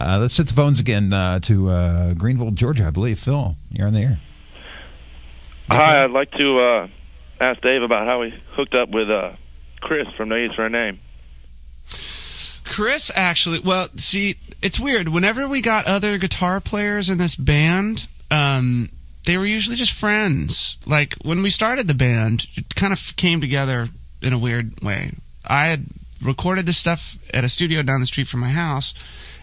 Let's hit the phones again to Greenville, Georgia, I believe. Phil, you're on the air. Hi, I'd like to ask Dave about how he hooked up with Chris from No Use for a Name. Chris, actually, well, see, it's weird. Whenever we got other guitar players in this band, they were usually just friends. Like, when we started the band, it kind of came together in a weird way. I had recorded this stuff at a studio down the street from my house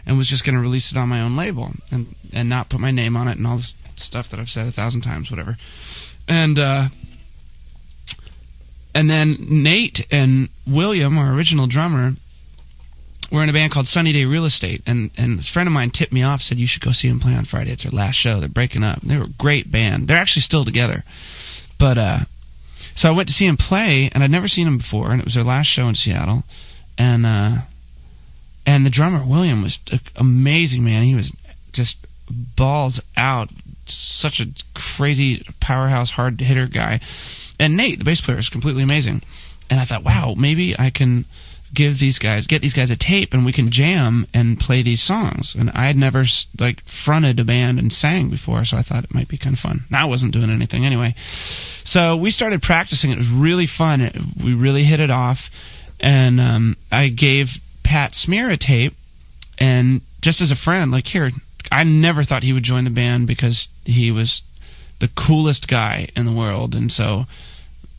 and was just going to release it on my own label and not put my name on it and all this stuff that I've said 1,000 times, whatever. And then Nate and William, our original drummer, were in a band called Sunny Day Real Estate, and a friend of mine tipped me off, said, you should go see them play on Friday. It's their last show. They're breaking up. They were a great band. They're actually still together. But so I went to see them play, and I'd never seen them before, and it was their last show in Seattle. And the drummer, William, was amazing, man. He was just balls out, such a crazy powerhouse, hard hitter guy. And Nate, the bass player, is completely amazing. And I thought, wow, maybe I can get these guys a tape and we can jam and play these songs. And I had never like fronted a band and sang before, so I thought it might be kind of fun. Now I wasn't doing anything anyway. So we started practicing. It was really fun. We really hit it off. And I gave Pat Smear a tape, and just as a friend, like, here, I never thought he would join the band because he was the coolest guy in the world, and so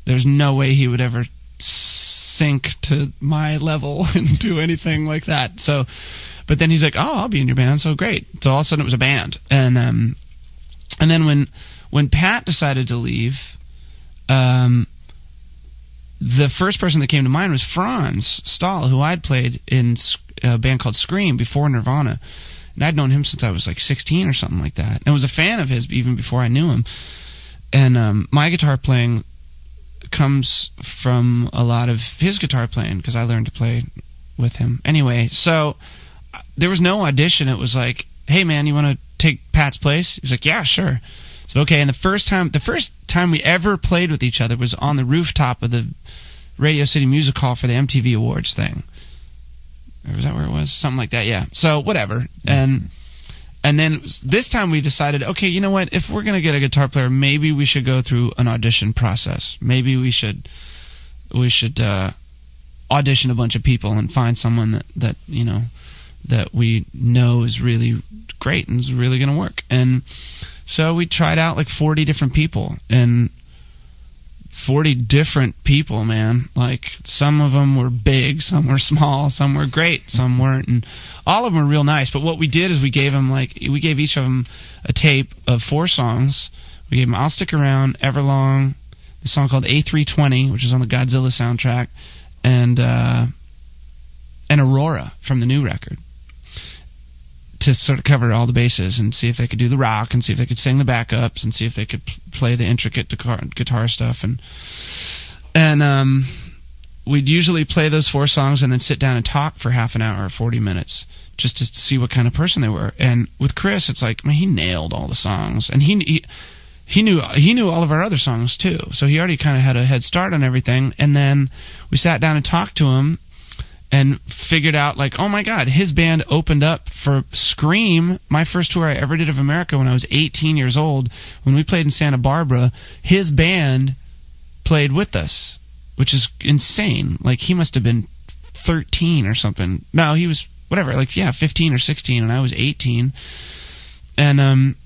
there's no way he would ever sink to my level and do anything like that. So, but then he's like, "Oh, I'll be in your band." So great. So all of a sudden it was a band, and then when Pat decided to leave, the first person that came to mind was Franz Stahl, who I'd played in a band called Scream before Nirvana. And I'd known him since I was like 16 or something like that. And was a fan of his even before I knew him. And my guitar playing comes from a lot of his guitar playing because I learned to play with him. Anyway, so there was no audition. It was like, hey, man, you want to take Pat's place? He was like, yeah, sure. So, okay, and the first time we ever played with each other was on the rooftop of the Radio City Music Hall for the MTV Awards thing. Or was that where it was? Something like that, yeah. So, whatever. And then this time we decided, okay, you know what? If we're going to get a guitar player, maybe we should go through an audition process. Maybe we should audition a bunch of people and find someone that you know, that we know is really great and is really going to work. And so we tried out like 40 different people, and 40 different people, man. Like, some of them were big, some were small, some were great, some weren't, and all of them were real nice. But what we did is we gave each of them a tape of 4 songs. We gave them I'll Stick Around, Everlong, the song called A320, which is on the Godzilla soundtrack, and Aurora from the new record, to sort of cover all the bases and see if they could do the rock and see if they could sing the backups and see if they could play the intricate guitar stuff. And we'd usually play those 4 songs and then sit down and talk for half an hour or 40 minutes just to see what kind of person they were. And with Chris, it's like, man, he nailed all the songs, and he knew all of our other songs too. So he already kind of had a head start on everything. And then we sat down and talked to him and figured out, like, oh my God, his band opened up for Scream, my first tour I ever did of America when I was 18 years old. When we played in Santa Barbara, his band played with us, which is insane. Like, he must have been 13 or something. No, he was, whatever, like, yeah, 15 or 16, and I was 18. And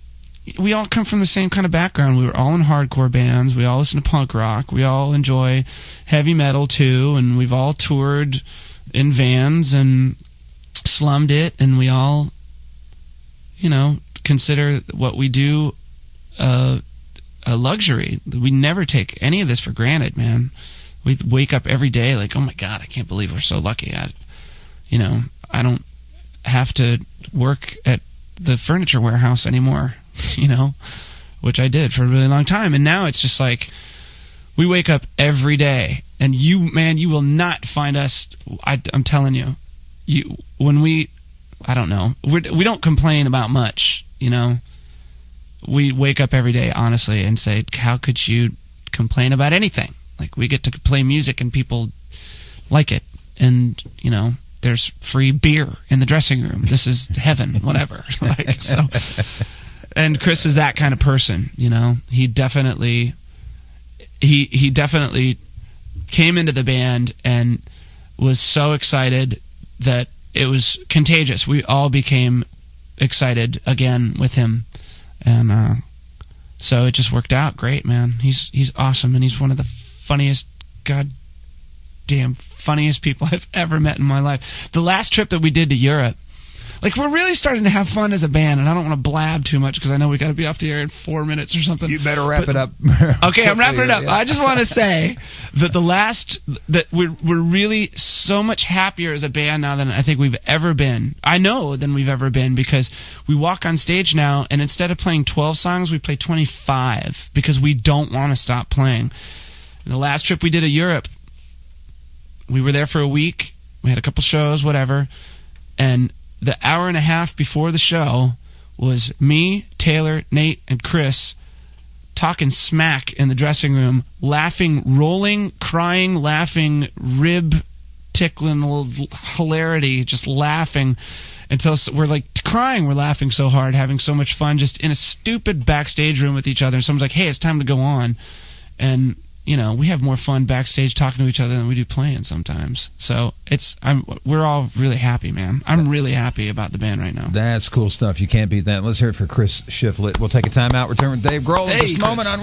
we all come from the same kind of background. We were all in hardcore bands. We all listen to punk rock. We all enjoy heavy metal, too, and we've all toured in vans and slummed it, and we all, you know, consider what we do a luxury. We never take any of this for granted, man. We wake up every day like, oh my God, I can't believe we're so lucky. I don't have to work at the furniture warehouse anymore, you know, which I did for a really long time. And now it's just like, we wake up every day, and you will not find us. I'm telling you, I don't know, we don't complain about much, you know. We wake up every day, honestly, and say, how could you complain about anything? Like, we get to play music, and people like it, and, you know, there's free beer in the dressing room. This is heaven, whatever. Like, so, and Chris is that kind of person, you know. He definitely came into the band and was so excited that it was contagious. We all became excited again with him, and so it just worked out great, man. He's awesome, and he's one of the funniest, goddamn funniest people I've ever met in my life. The last trip that we did to Europe, like, we're really starting to have fun as a band, and I don't want to blab too much because I know we got to be off the air in 4 minutes or something. You better wrap it up. Okay, I'm wrapping it up. I just want to say that that we're really so much happier as a band now than I think we've ever been. I know than we've ever been, because we walk on stage now, and instead of playing 12 songs, we play 25 because we don't want to stop playing. And the last trip we did to Europe, we were there for a week. We had a couple shows, whatever, and the hour and a half before the show was me, Taylor, Nate, and Chris talking smack in the dressing room, laughing, rolling, crying, laughing, rib tickling, hilarity, just laughing until we're like crying. We're laughing so hard, having so much fun, just in a stupid backstage room with each other. And someone's like, hey, it's time to go on. And you know, we have more fun backstage talking to each other than we do playing sometimes. So we're all really happy, man. I'm really happy about the band right now. That's cool stuff. You can't beat that. Let's hear it for Chris Shiflett. We'll take a time out. Return with Dave Grohl in just a moment on